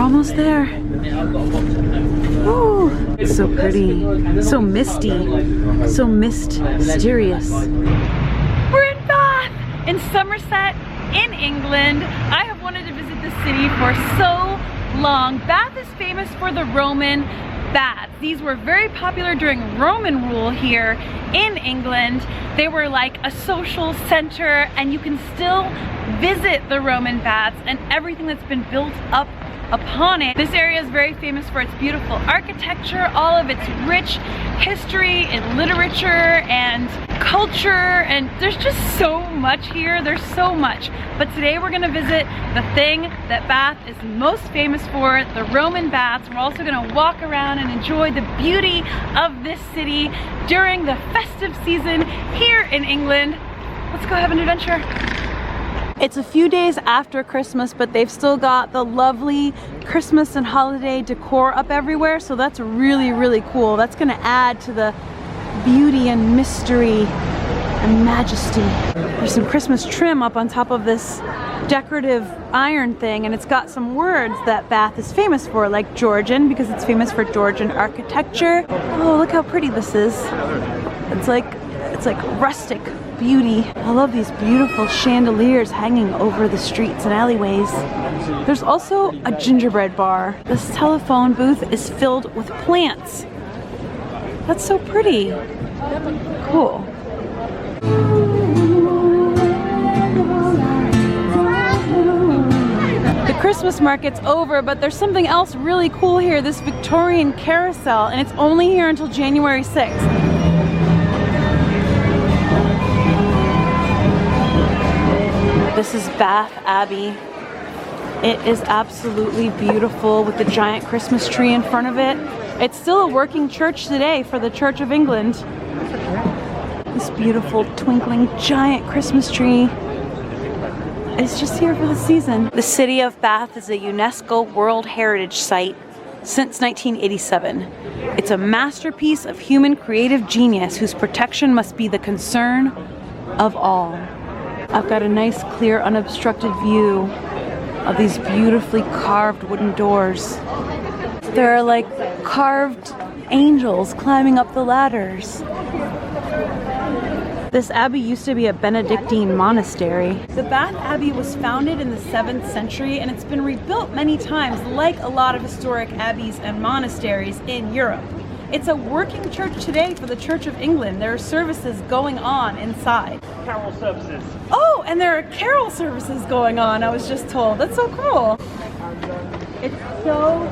almost there. Ooh, it's so pretty, so misty, so mysterious. We're in Bath, in Somerset, in England. I have wanted to visit this city for so long. Bath is famous for the Roman baths. These were very popular during Roman rule here in England. They were like a social center, and you can still visit the Roman baths and everything that's been built up upon it. This area is very famous for its beautiful architecture, all of its rich history and literature and culture, and there's just so much here. There's so much. But today we're gonna visit the thing that Bath is most famous for, the Roman baths. We're also gonna walk around and enjoy the beauty of this city during the festive season here in England. Let's go have an adventure. It's a few days after Christmas, but they've still got the lovely Christmas and holiday decor up everywhere, so that's really, really cool. That's gonna add to the beauty and mystery and majesty. There's some Christmas trim up on top of this decorative iron thing, and it's got some words that Bath is famous for, like Georgian, because it's famous for Georgian architecture. Oh, look how pretty this is. It's like rustic beauty. I love these beautiful chandeliers hanging over the streets and alleyways. There's also a gingerbread bar. This telephone booth is filled with plants. That's so pretty. Cool. The Christmas market's over, but there's something else really cool here, this Victorian carousel, and it's only here until January 6th. This is Bath Abbey. It is absolutely beautiful with the giant Christmas tree in front of it. It's still a working church today for the Church of England. This beautiful twinkling giant Christmas tree is just here for the season. The city of Bath is a UNESCO World Heritage Site since 1987. It's a masterpiece of human creative genius whose protection must be the concern of all. I've got a nice, clear, unobstructed view of these beautifully carved wooden doors. There are like carved angels climbing up the ladders. This abbey used to be a Benedictine monastery. The Bath Abbey was founded in the 7th century, and it's been rebuilt many times, like a lot of historic abbeys and monasteries in Europe. It's a working church today for the Church of England. There are services going on inside. Carol services. Oh, and there are carol services going on, I was just told. That's so cool. It's so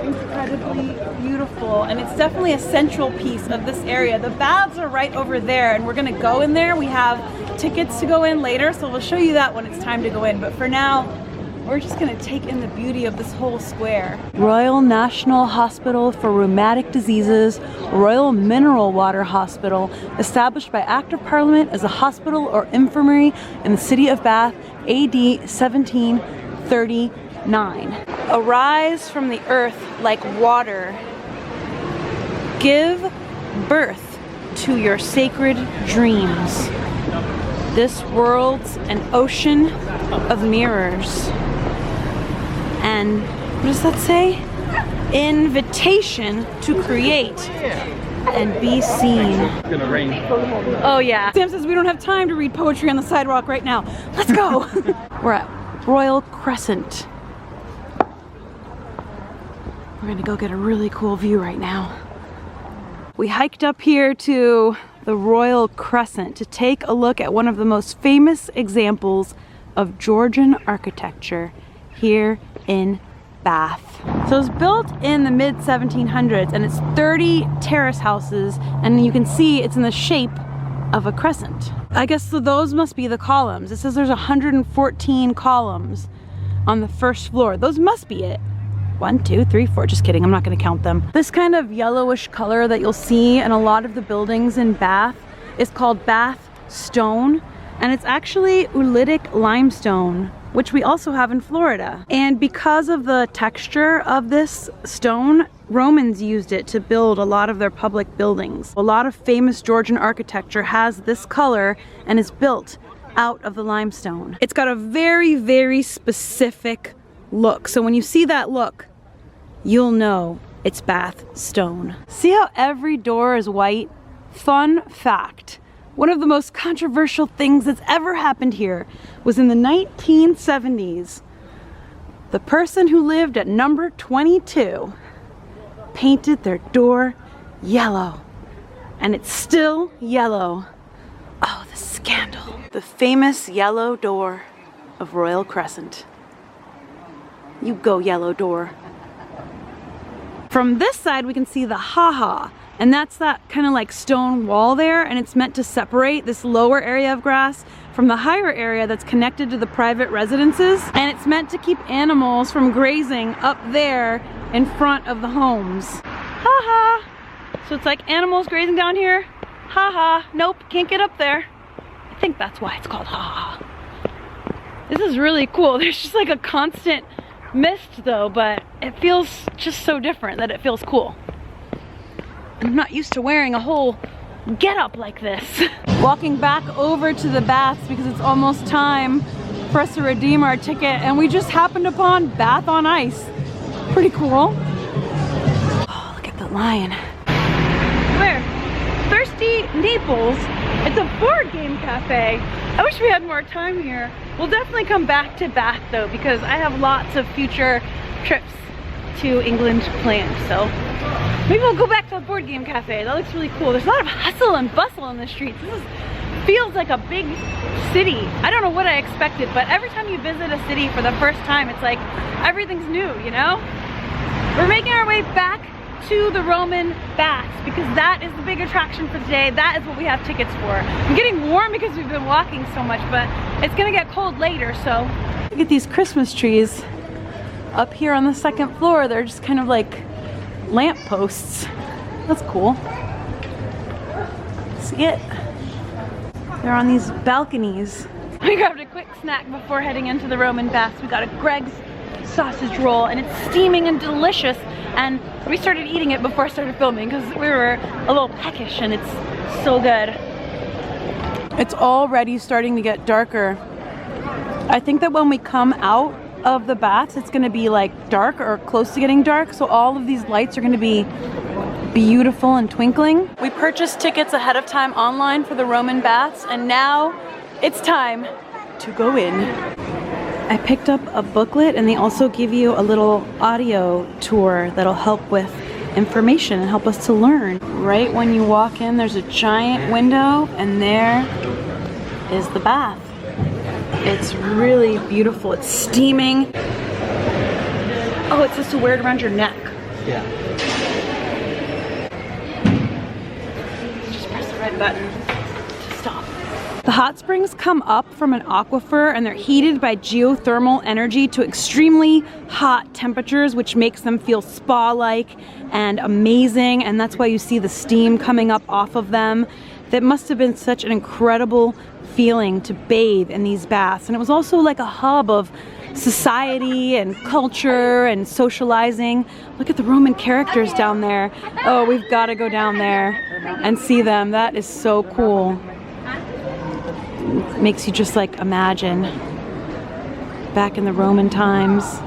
incredibly beautiful, and it's definitely a central piece of this area. The baths are right over there, and we're gonna go in there. We have tickets to go in later, so we'll show you that when it's time to go in. But for now, we're just gonna take in the beauty of this whole square. Royal National Hospital for Rheumatic Diseases, Royal Mineral Water Hospital, established by Act of Parliament as a hospital or infirmary in the city of Bath, AD 1739. Arise from the earth like water. Give birth to your sacred dreams. This world's an ocean of mirrors. And what does that say? Invitation to create and be seen. It's gonna rain. Oh yeah. Sam says we don't have time to read poetry on the sidewalk right now. Let's go. We're at Royal Crescent. We're gonna go get a really cool view right now. We hiked up here to the Royal Crescent to take a look at one of the most famous examples of Georgian architecture here in Bath. So it was built in the mid-1700s, and it's 30 terrace houses, and you can see it's in the shape of a crescent. I guess so those must be the columns. It says there's 114 columns on the first floor. Those must be it. 1, 2, 3, 4, just kidding, I'm not gonna count them. This kind of yellowish color that you'll see in a lot of the buildings in Bath is called Bath stone, and it's actually oolitic limestone, which we also have in Florida. And because of the texture of this stone, Romans used it to build a lot of their public buildings. A lot of famous Georgian architecture has this color and is built out of the limestone. It's got a very, very specific look. So when you see that look, you'll know it's Bath stone. See how every door is white? Fun fact, one of the most controversial things that's ever happened here was in the 1970s. The person who lived at number 22 painted their door yellow, and it's still yellow. Oh, the scandal. The famous yellow door of Royal Crescent. You go, yellow door. From this side we can see the ha-ha, and that's that kind of like stone wall there, and it's meant to separate this lower area of grass from the higher area that's connected to the private residences, and it's meant to keep animals from grazing up there in front of the homes. Ha-ha! So it's like animals grazing down here. Ha-ha! Nope, can't get up there. I think that's why it's called ha-ha. This is really cool. There's just like a constant mist though, but it feels just so different that it feels cool. I'm not used to wearing a whole get-up like this. Walking back over to the baths because it's almost time for us to redeem our ticket, and we just happened upon Bath on Ice. Pretty cool. Oh, look at the lion. Where? Thirsty Naples. It's a board game cafe. I wish we had more time here. We'll definitely come back to Bath though, because I have lots of future trips to England planned, so maybe we'll go back to the board game cafe. That looks really cool. There's a lot of hustle and bustle in the streets. Feels like a big city. I don't know what I expected, but every time you visit a city for the first time, it's like everything's new, you know? We're making our way back to the Roman baths because that is the big attraction for today. That is what we have tickets for. I'm getting warm because we've been walking so much, but it's gonna get cold later, so. Look at these Christmas trees up here on the second floor. They're just kind of like lamp posts. That's cool. See it? They're on these balconies. We grabbed a quick snack before heading into the Roman baths. We got a Greg's sausage roll, and it's steaming and delicious, and we started eating it before I started filming because we were a little peckish, and it's so good. It's already starting to get darker. I think that when we come out of the baths, it's going to be like dark or close to getting dark, so all of these lights are going to be beautiful and twinkling. We purchased tickets ahead of time online for the Roman baths, and now it's time to go in. I picked up a booklet, and they also give you a little audio tour that'll help with information and help us to learn. Right when you walk in, there's a giant window, and there is the bath. It's really beautiful. It's steaming. Oh, it's just to wear it around your neck. Yeah. Just press the red button to stop. The hot springs come up from an aquifer, and they're heated by geothermal energy to extremely hot temperatures, which makes them feel spa-like and amazing, and that's why you see the steam coming up off of them. That must have been such an incredible feeling to bathe in these baths, and it was also like a hub of society and culture and socializing. Look at the Roman characters down there. Oh, we've got to go down there and see them. That is so cool. It makes you just like imagine back in the Roman times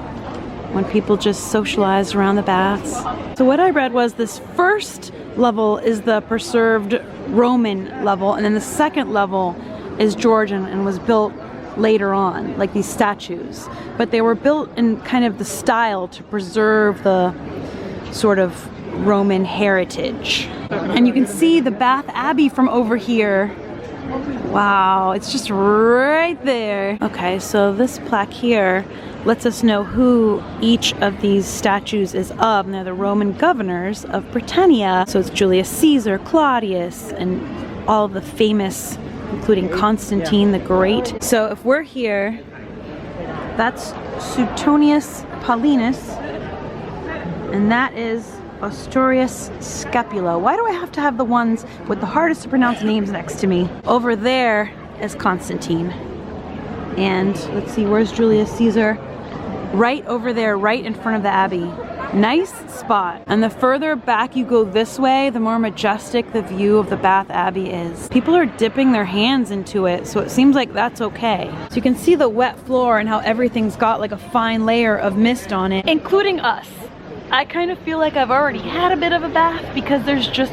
when people just socialized around the baths. So what I read was this first level is the preserved Roman level, and then the second level is Georgian and was built later on, like these statues. But they were built in kind of the style to preserve the sort of Roman heritage. And you can see the Bath Abbey from over here. Wow, it's just right there. Okay, so this plaque here lets us know who each of these statues is of, and they're the Roman governors of Britannia. So it's Julius Caesar, Claudius, and all of the famous, including Constantine the Great. So if we're here, that's Suetonius Paulinus, and that is Ostorius Scapula. Why do I have to have the ones with the hardest to pronounce names next to me? Over there is Constantine. And let's see, where's Julius Caesar? Right over there, right in front of the Abbey. Nice spot. And the further back you go this way, the more majestic the view of the Bath Abbey is. People are dipping their hands into it, so it seems like that's okay. So you can see the wet floor and how everything's got like a fine layer of mist on it, including us. I kind of feel like I've already had a bit of a bath because there's just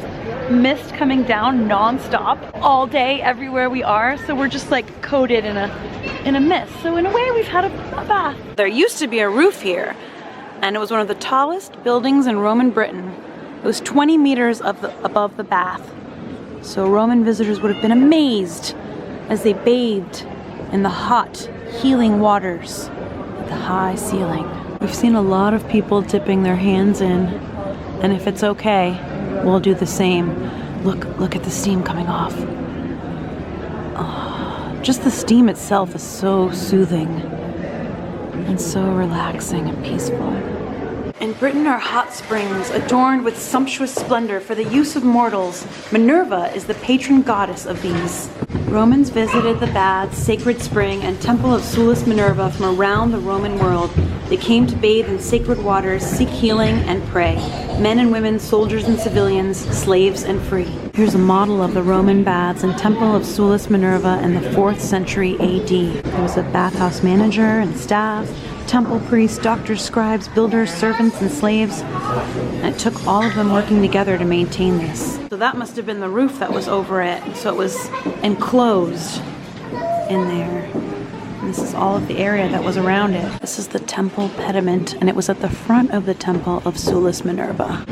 mist coming down non-stop all day everywhere we are. So we're just like coated in a mist. So in a way we've had a bath. There used to be a roof here, and it was one of the tallest buildings in Roman Britain. It was 20 meters above the bath. So Roman visitors would have been amazed as they bathed in the hot, healing waters at the high ceiling. We've seen a lot of people dipping their hands in, and if it's okay, we'll do the same. Look at the steam coming off. Oh, just the steam itself is so soothing and so relaxing and peaceful. In Britain are hot springs adorned with sumptuous splendor for the use of mortals. Minerva is the patron goddess of these. Romans visited the baths, sacred spring, and temple of Sulis Minerva from around the Roman world. They came to bathe in sacred waters, seek healing, and pray. Men and women, soldiers and civilians, slaves and free. Here's a model of the Roman baths and temple of Sulis Minerva in the 4th century AD. There was a bathhouse manager and staff, temple priests, doctors, scribes, builders, servants, and slaves. And it took all of them working together to maintain this. So that must have been the roof that was over it. So it was enclosed in there. And this is all of the area that was around it. This is the temple pediment, and it was at the front of the temple of Sulis Minerva.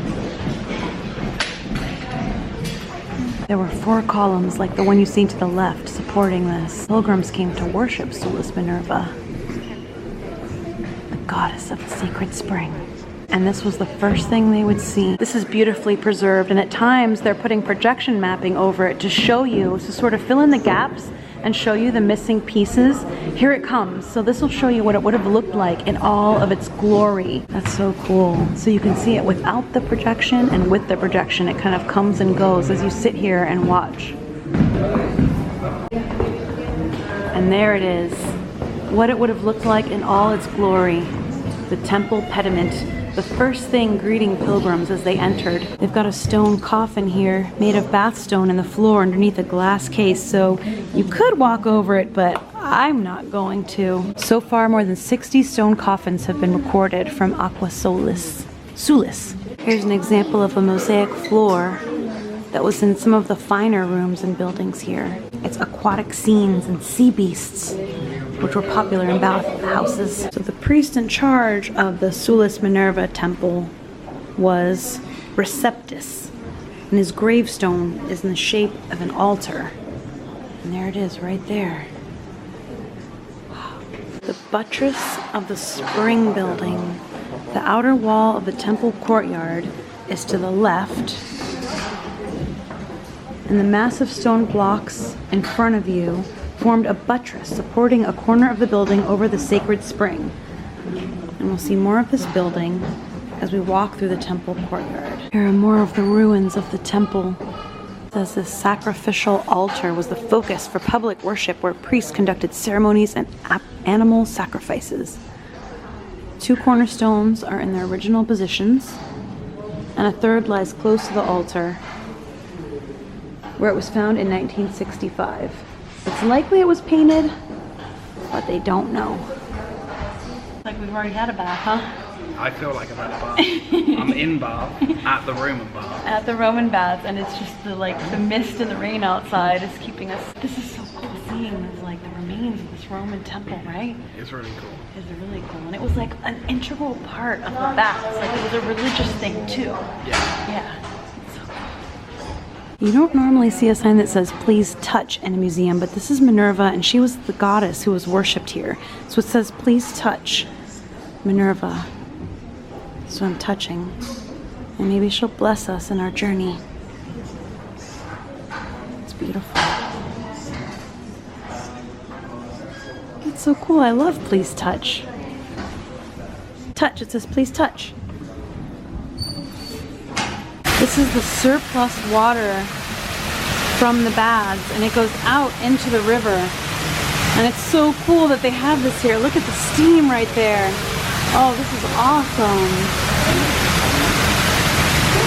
There were 4 columns like the one you see to the left supporting this. Pilgrims came to worship Sulis Minerva, goddess of the sacred spring. And this was the first thing they would see. This is beautifully preserved, and at times they're putting projection mapping over it to show you, to sort of fill in the gaps and show you the missing pieces. Here it comes. So this will show you what it would have looked like in all of its glory. That's so cool. So you can see it without the projection and with the projection. It kind of comes and goes as you sit here and watch. And there it is. What it would have looked like in all its glory. The temple pediment, the first thing greeting pilgrims as they entered. They've got a stone coffin here made of bath stone in the floor underneath a glass case, so you could walk over it, but I'm not going to. So far, more than 60 stone coffins have been recorded from Aqua Sulis. Here's an example of a mosaic floor that was in some of the finer rooms and buildings here. It's aquatic scenes and sea beasts, which were popular in bathhouses. So the priest in charge of the Sulis Minerva temple was Receptus, and his gravestone is in the shape of an altar. And there it is right there. Wow. The buttress of the spring building, the outer wall of the temple courtyard, is to the left, and the massive stone blocks in front of you formed a buttress supporting a corner of the building over the sacred spring. And we'll see more of this building as we walk through the temple courtyard. Here are more of the ruins of the temple. It says this sacrificial altar was the focus for public worship where priests conducted ceremonies and animal sacrifices. 2 cornerstones are in their original positions, and a third lies close to the altar, where it was found in 1965. It's likely it was painted, but they don't know. Like we've already had a bath, huh? I feel like I'm at a bath. I'm in Bath, at the Roman bath. At the Roman bath, and it's just the mist and the rain outside is keeping us. This is so cool seeing this, like the remains of this Roman temple, right? It's really cool. It's really cool, and it was like an integral part of the baths. Like it was a religious thing too. Yeah. Yeah. You don't normally see a sign that says please touch in a museum, but this is Minerva, and she was the goddess who was worshipped here. So it says please touch Minerva. So I'm touching, and maybe she'll bless us in our journey. It's beautiful. It's so cool. I love please touch. Touch, it says please touch. This is the surplus water from the baths, and it goes out into the river. And it's so cool that they have this here. Look at the steam right there. Oh, this is awesome.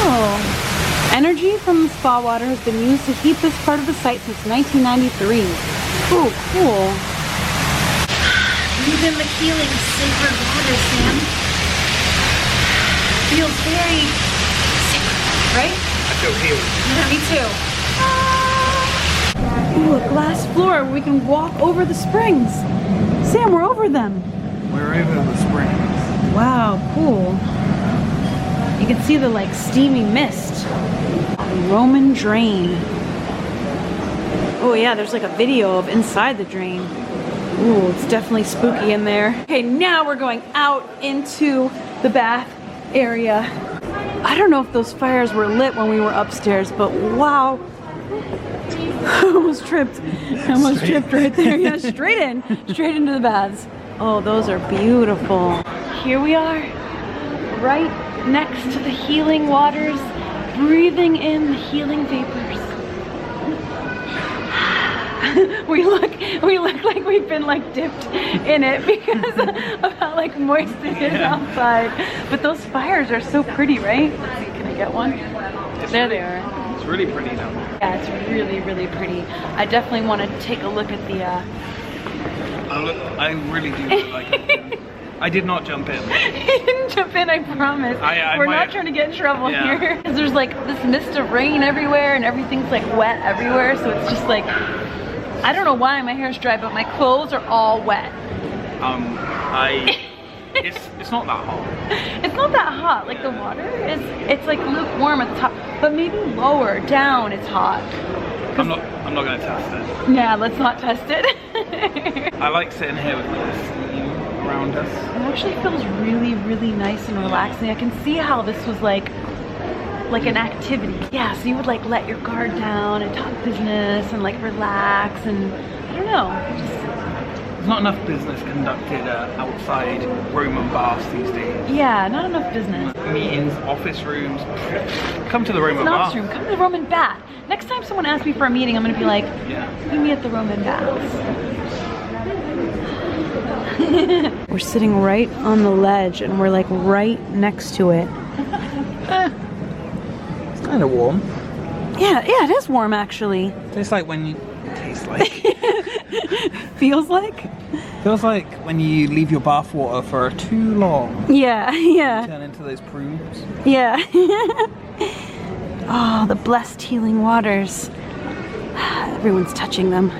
Oh. Energy from the spa water has been used to heat this part of the site since 1993. Oh, cool. Breathe in the healing, sacred water, Sam. Feel feels very sick, right? I feel healed. Yeah, me too. Ooh, a glass floor where we can walk over the springs. Sam, we're over them. We're over the springs. Wow, cool. You can see the like steamy mist. Roman drain. Oh yeah, there's like a video of inside the drain. Ooh, it's definitely spooky in there. Okay, now we're going out into the bath area. I don't know if those fires were lit when we were upstairs, but wow. I almost tripped. I almost tripped right there. Yeah, straight into the baths. Oh, those are beautiful. Here we are, right next to the healing waters, breathing in the healing vapors. we look like we've been like dipped in it because of how like moist it is outside. But those fires are so pretty, right? Can I get one? There they are. It's really pretty now. Yeah, it's really, really pretty. I definitely want to take a look at the I really do like it. I did not jump in. He didn't jump in, I promise. We're not trying to get in trouble here. Because there's like this mist of rain everywhere and everything's like wet everywhere. So it's just like, I don't know why my hair's dry, but my clothes are all wet. It's not that hot. It's not that hot. Like the water is, it's like lukewarm at the top, but maybe lower down it's hot. I'm not gonna test it. Yeah, let's not test it. I like sitting here with this view around us. It actually feels really, really nice and relaxing. I can see how this was like an activity. Yeah, so you would like let your guard down and talk business and like relax and I don't know. There's not enough business conducted outside Roman baths these days. Yeah, not enough business. Meetings, office rooms. Come to the Roman bath. Office room, come to the Roman bath. Next time someone asks me for a meeting, I'm gonna be like, meet me at the Roman baths. We're sitting right on the ledge and we're like right next to it. It's kind of warm. Yeah, it is warm actually. Tastes like when you... Tastes like... Feels like? Feels like when you leave your bath water for too long. Yeah. You turn into those prunes. Yeah. Oh, the blessed healing waters. Everyone's touching them.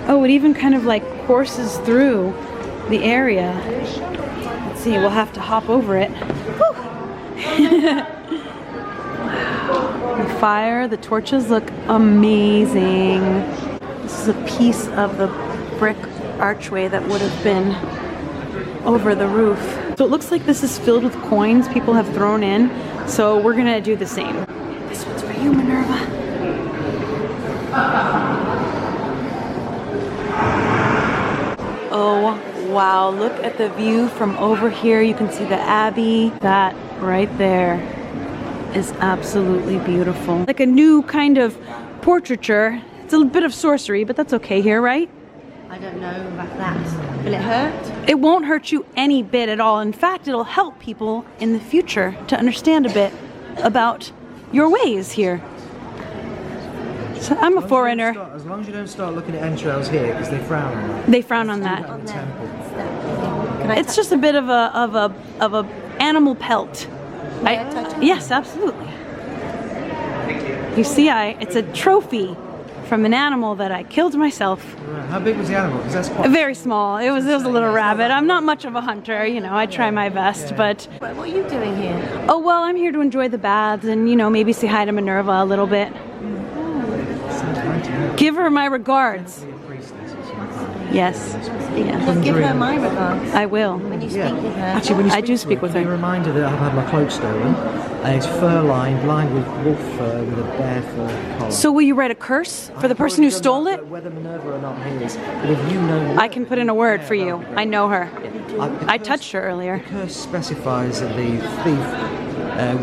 Oh, it even kind of like courses through the area. Let's see, we'll have to hop over it. The fire, the torches look amazing. This is a piece of the brick archway that would have been over the roof. So it looks like this is filled with coins people have thrown in. So we're gonna do the same. This one's for you, Minerva. Oh, wow, look at the view from over here. You can see the Abbey. That right there is absolutely beautiful. Like a new kind of portraiture. It's a bit of sorcery, but that's okay here, right? I don't know about that. Will it hurt? It won't hurt you any bit at all. In fact, it'll help people in the future to understand a bit about your ways here. So I'm a foreigner. As long as you don't start looking at entrails here, because they frown on that. They frown on that. On the temple. It's just a bit of a animal pelt. Yes, absolutely. You see, it's a trophy from an animal that I killed myself. Right. How big was the animal? Because that's quite Very small. It was a little rabbit. I'm not much of a hunter, you know. I try my best, but. What are you doing here? Oh well, I'm here to enjoy the baths and maybe say hi to Minerva a little bit. Give her my regards. Yes. Well, give her my regards. I will. When you speak with her. Actually, when you I do speak with her. Be reminded that I've had my cloak stolen. It's fur lined with wolf fur with a bear fur collar. So will you write a curse for the person who stole it? Whether Minerva or not his, but if you know I can put in a word for you. I know her. I touched her earlier. The curse specifies that the thief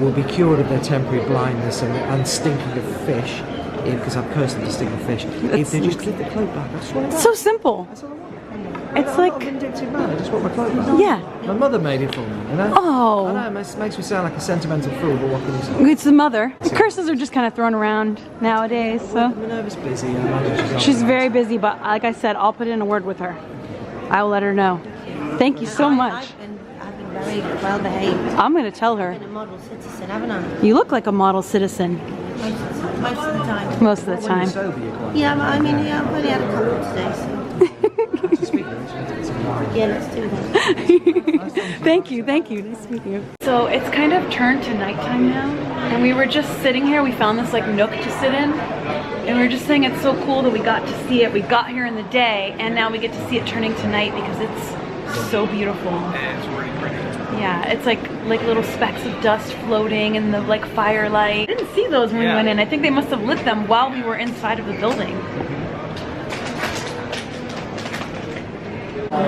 will be cured of their temporary blindness and stinking of fish. Because I've cursed them to stink of fish. If they just give the cloak back, I just want it back. So simple. That's all I want. It's I'm like. not a vindictive man, I just want my cloak back. Yeah. My mother made it for me, you know? Oh. I know, it makes me sound like a sentimental fool, but what can you say? It's the mother. The curses are just kind of thrown around nowadays, so. Minerva's busy, I imagine She's very busy, but like I said, I'll put in a word with her. I will let her know. Thank you so much. I've been very very well behaved. I'm gonna tell her. I've been a model citizen, haven't I? You look like a model citizen Most of the time. most of the time. Yeah, but I mean, yeah, I've only had a couple today, so. Yeah, let's do that. Thank you. Nice to meet you. So it's kind of turned to nighttime now, and we were just sitting here. We found this like nook to sit in, and we were just saying it's so cool that we got to see it. We got here in the day, and now we get to see it turning to night because it's so beautiful. Yeah, it's really pretty. Yeah, it's like little specks of dust floating in the like firelight. I didn't see those when we went in. I think they must have lit them while we were inside of the building.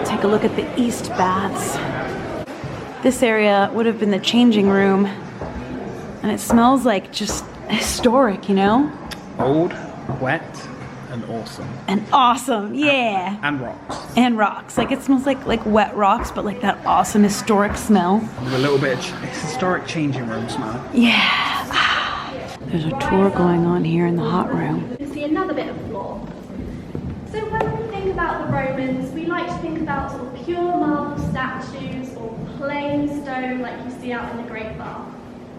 Take a look at the east baths. This area would have been the changing room, and it smells like just historic, you know? Old, wet, and awesome. And awesome, yeah. And rocks. And rocks. Like it smells like wet rocks, but like that awesome historic smell. With a little bit of historic changing room smell. Yeah. There's a tour going on here in the hot room. You see another bit of floor. So when we think about the Romans, we like to think about sort of pure marble statues or plain stone like you see out in the Great Bath.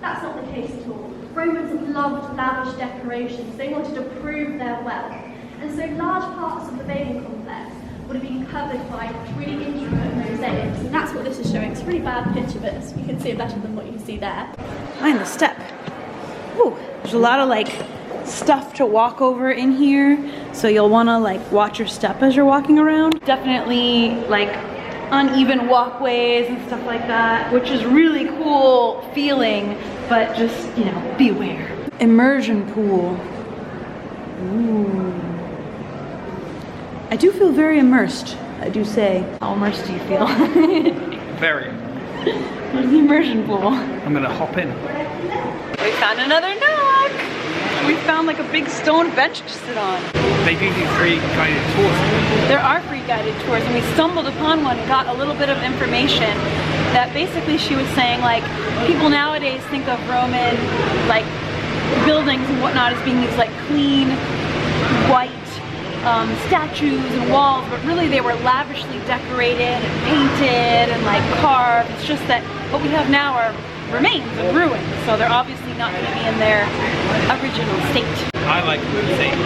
That's not the case at all. Romans loved lavish decorations. They wanted to prove their wealth. And so large parts of the bathing complex would have been covered by really intricate mosaics. And that's what this is showing. It's a really bad picture, but you can see it better than what you can see there. Behind the step. Ooh, there's a lot of like stuff to walk over in here, so you'll want to like watch your step as you're walking around. Definitely like uneven walkways and stuff like that, which is really cool feeling, but just, you know, beware. Immersion pool. Ooh. I do feel very immersed, I do say. How immersed do you feel? Very. The immersion pool. I'm gonna hop in. We found another nook. We found like a big stone bench to sit on. They do free guided tours. There are free guided tours, and we stumbled upon one, got a little bit of information that basically she was saying like people nowadays think of Roman like buildings and whatnot as being these like clean, white statues and walls, but really they were lavishly decorated and painted and like carved. It's just that what we have now are remains and ruins, so they're obviously not going to be in their original state. I like mosaics.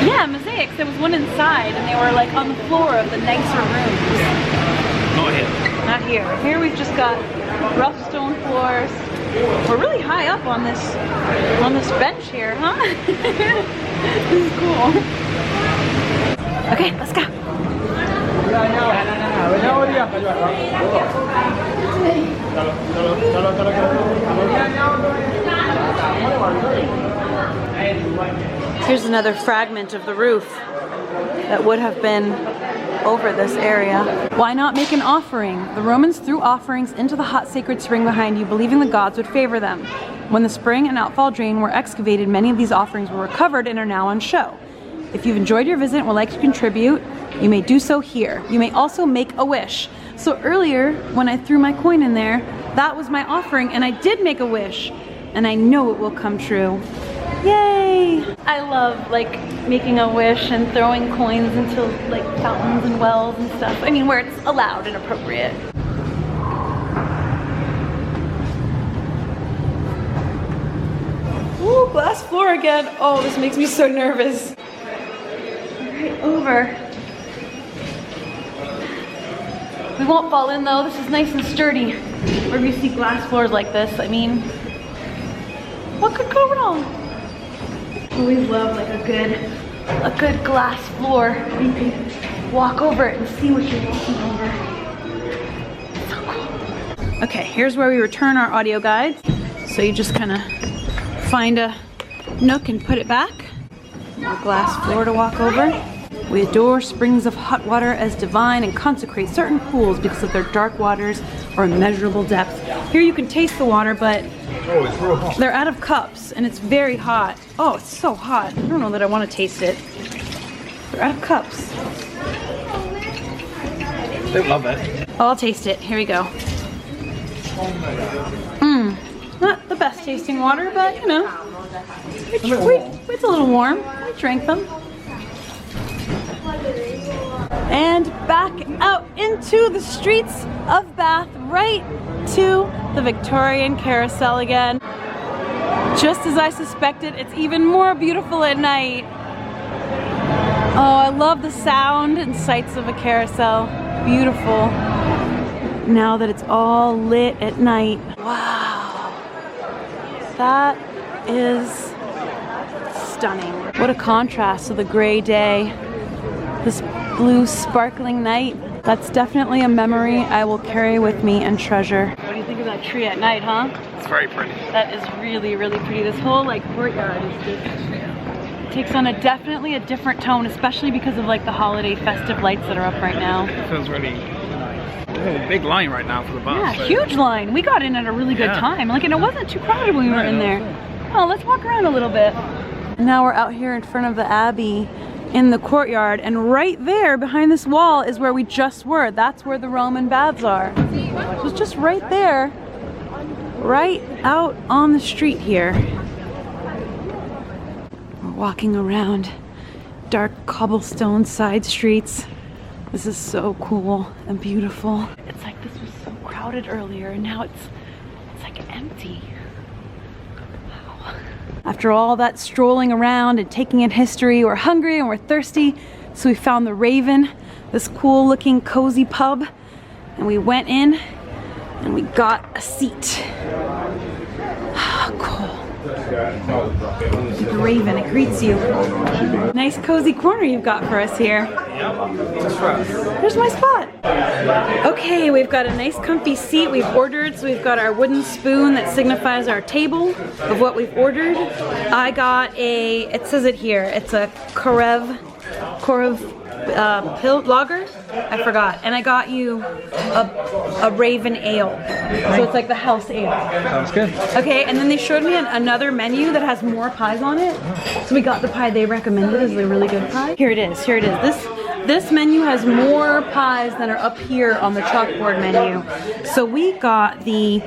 Yeah, mosaics. There was one inside, and they were like on the floor of the nicer rooms. Not here. Not here. Here we've just got rough stone floors. We're really high up on this bench here, huh? This is cool. Okay, let's go. Here's another fragment of the roof that would have been over this area. Why not make an offering? The Romans threw offerings into the hot sacred spring behind you, believing the gods would favor them. When the spring and outfall drain were excavated, many of these offerings were recovered and are now on show. If you've enjoyed your visit and would like to contribute, you may do so here. You may also make a wish. So earlier, when I threw my coin in there, that was my offering, and I did make a wish, and I know it will come true. Yay! I love like making a wish and throwing coins into like fountains and wells and stuff. I mean, where it's allowed and appropriate. Ooh, glass floor again. Oh, this makes me so nervous. Right over. We won't fall in though. This is nice and sturdy. Wherever you see glass floors like this, I mean, what could go wrong? We love like a good glass floor. You can walk over it and see what you're walking over. It's so cool. Okay, here's where we return our audio guides. So you just kind of find a nook and put it back. A glass floor to walk over. We adore springs of hot water as divine and consecrate certain pools because of their dark waters or immeasurable depth. Here you can taste the water, but it's real hot. they're out of cups and it's very hot. Oh, it's so hot. I don't know that I want to taste it. They're out of cups. Don't love it. Oh, I'll taste it. Here we go. Not the best tasting water, but you know, it's a little warm. We drank them. And back out into the streets of Bath, right to the Victorian Carousel again. Just as I suspected, it's even more beautiful at night. Oh, I love the sound and sights of a carousel. Beautiful. Now that it's all lit at night. Wow. That is stunning. What a contrast to the gray day. This blue sparkling night. That's definitely a memory I will carry with me and treasure. What do you think of that tree at night, huh? It's very pretty. That is really, really pretty. This whole like courtyard is just takes on definitely a different tone, especially because of like the holiday festive lights that are up right now. It feels really nice. Oh, big line right now for the bus. Yeah, so. huge line. We got in at a really good time. Like, and it wasn't too crowded when we were in there. Oh, let's walk around a little bit. Now we're out here in front of the Abbey in the courtyard, and right there behind this wall is where we just were. That's where the Roman baths are. It was just right there, right out on the street here. We're walking around dark cobblestone side streets. This is so cool and beautiful. It's like this was so crowded earlier, and now it's like empty. Wow. After all that strolling around and taking in history, we're hungry and we're thirsty, so we found the Raven, this cool looking cozy pub, and we went in and we got a seat. Cool. The Raven, it greets you. Nice cozy corner you've got for us here. There's my spot. Okay, we've got a nice comfy seat we've ordered, so we've got our wooden spoon that signifies our table of what we've ordered. I got it says it here, it's a Korev lager, I forgot, and I got you a Raven ale, so it's like the house ale. Sounds good. Okay, and then they showed me another menu that has more pies on it, so we got the pie they recommended as a really good pie. Here it is, here it is. This menu has more pies than are up here on the chalkboard menu. So we got the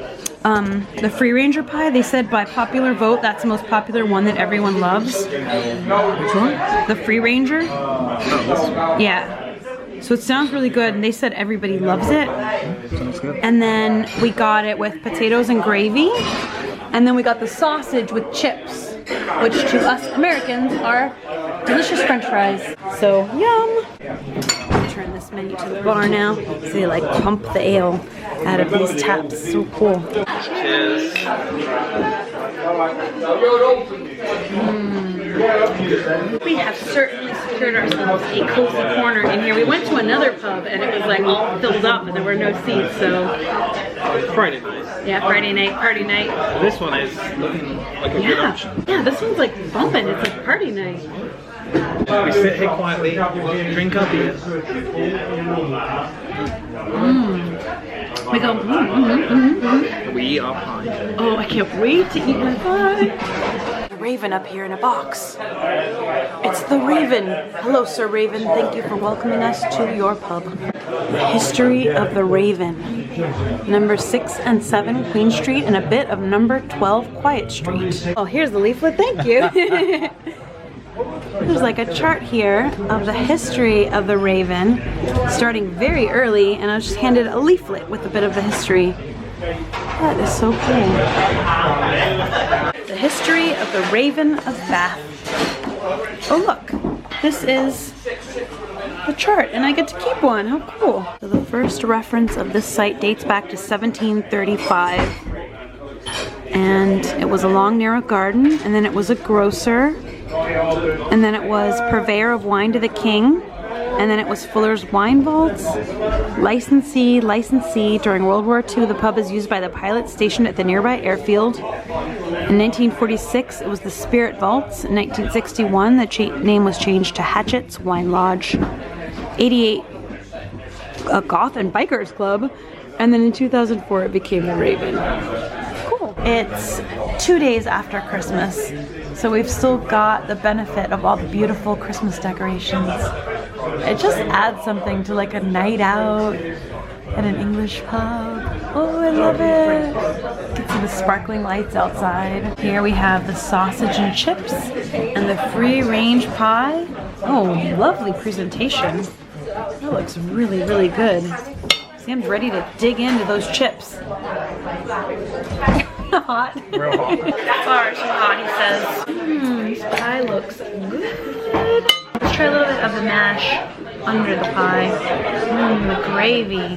free ranger pie. They said by popular vote, that's the most popular one that everyone loves. Which one? The free ranger. Oh, this one. Yeah. So it sounds really good, and they said everybody loves it. Sounds good. And then we got it with potatoes and gravy. And then we got the sausage with chips, which to us Americans are delicious French fries. So yum. I'll turn this menu to the bar now. So they like pump the ale out of these taps. So cool. Cheers. We have certainly secured ourselves a cozy corner in here. We went to another pub and it was like all filled up and there were no seats, so. Friday night. Yeah, Friday night, party night. This one is looking like a good option. Yeah, this one's like bumping. It's like party night. We sit here quietly, drink our beer. We go, We eat our pie. Oh, I can't wait to eat my pie. Raven up here in a box. It's the Raven. Hello, Sir Raven. Thank you for welcoming us to your pub. The history of the Raven. Number 6 and 7 Queen Street and a bit of number 12 Quiet Street. Oh, here's the leaflet. Thank you. There's like a chart here of the history of the Raven, starting very early, and I was just handed a leaflet with a bit of the history. That is so cool. The history of the Raven of Bath. Oh look, this is the chart, and I get to keep one. How cool. So the first reference of this site dates back to 1735. And it was a long, narrow garden, and then it was a grocer, and then it was purveyor of wine to the king, and then it was Fuller's Wine Vaults, licensee. During World War II, the pub is used by the pilots stationed at the nearby airfield. In 1946, it was the Spirit Vaults. In 1961, the name was changed to Hatchett's Wine Lodge. 88, a goth and bikers club, and then in 2004, it became the Raven. Cool. It's 2 days after Christmas, so we've still got the benefit of all the beautiful Christmas decorations. It just adds something to like a night out at an English pub. Oh, I love it. You can see the sparkling lights outside. Here we have the sausage and chips and the free range pie. Oh, lovely presentation. That looks really, really good. Sam's ready to dig into those chips. Hot. Real hot. Far too hot, he says. This pie looks good. Let's try a little bit of the mash under the pie. The gravy.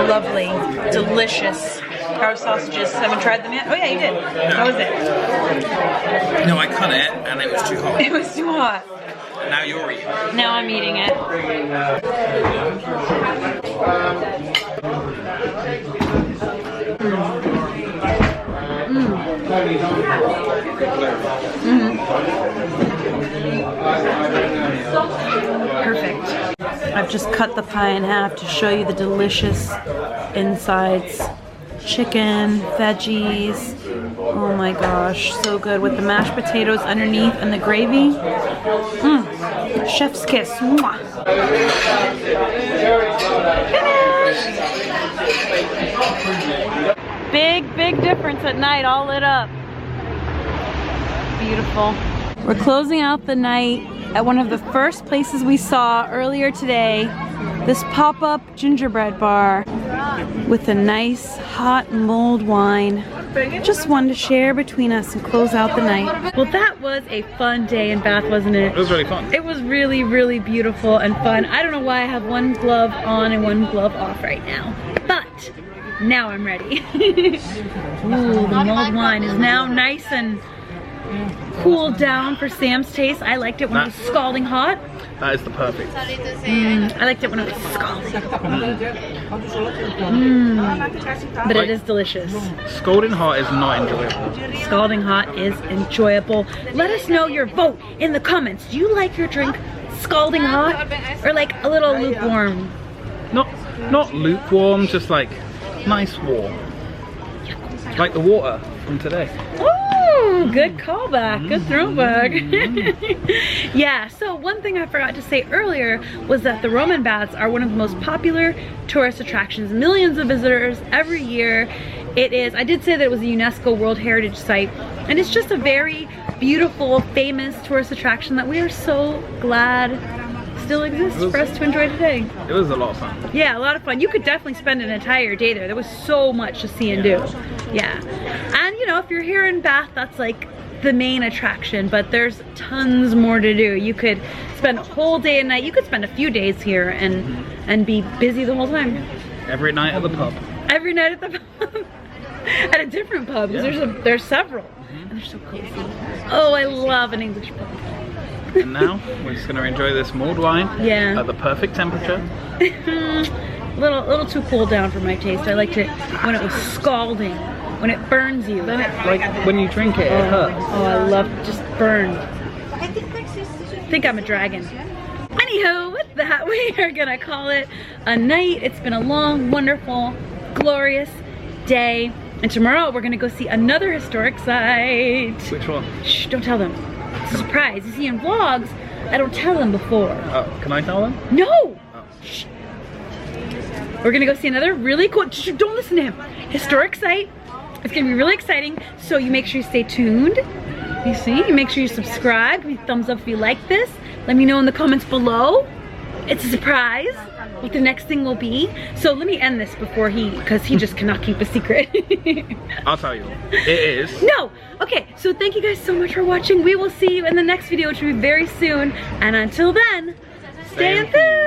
Lovely, delicious. Cow sausages. Haven't tried them yet? Oh yeah, you did. How was it? No, I cut it and it was too hot. It was too hot. Now you're eating. Now I'm eating it. Perfect. I've just cut the pie in half to show you the delicious insides. Chicken, veggies. Oh my gosh, so good with the mashed potatoes underneath and the gravy. Chef's kiss. Mwah. Big, big difference at night, all lit up. Beautiful. We're closing out the night at one of the first places we saw earlier today, this pop-up gingerbread bar with a nice hot mulled wine. Just one to share between us and close out the night. Well, that was a fun day in Bath, wasn't it? It was really fun. It was really, really beautiful and fun. I don't know why I have one glove on and one glove off right now, but now I'm ready. Ooh, the mulled wine is now nice and cooled down for Sam's taste. I liked it when it was scalding hot. That is the perfect. I liked it when it was scalding. But it is delicious. Scalding hot is not enjoyable. Scalding hot is enjoyable. Let us know your vote in the comments. Do you like your drink scalding hot or like a little lukewarm? Not lukewarm, just like nice warm. Like the water from today. Oh, good callback, good throwback. Yeah, so one thing I forgot to say earlier was that the Roman baths are one of the most popular tourist attractions. Millions of visitors every year. It is, I did say that it was a UNESCO World Heritage Site, and it's just a very beautiful, famous tourist attraction that we are so glad still exists for us to enjoy today. It was a lot of fun. Yeah, a lot of fun. You could definitely spend an entire day there. There was so much to see and do. Yeah. And you know, if you're here in Bath, that's like the main attraction, but there's tons more to do. You could spend a whole day and night. You could spend a few days here and be busy the whole time. Every night at the pub. Every night at the pub. At a different pub, because there's several. And they're so cozy. Oh, I love an English pub. And now we're just going to enjoy this mulled wine at the perfect temperature. little too cool down for my taste. I liked it when it was scalding, when it burns you. Then it, like when you drink it, it hurts. Oh, I love just burned. I think I'm a dragon. Anywho, with that, we are gonna call it a night. It's been a long, wonderful, glorious day. And tomorrow we're gonna go see another historic site. Which one? Shh, don't tell them. It's a surprise. You see, in vlogs, I don't tell them before. Oh, can I tell them? No! Oh. Shh. We're gonna go see another really cool, don't listen to him, historic site. It's gonna be really exciting, so you make sure you stay tuned. You see, you make sure you subscribe, give me a thumbs up if you like this. Let me know in the comments below. It's a surprise what the next thing will be. So let me end this before because he just cannot keep a secret. I'll tell you. It is. No! Okay, so thank you guys so much for watching. We will see you in the next video, which will be very soon. And until then, stay enthused!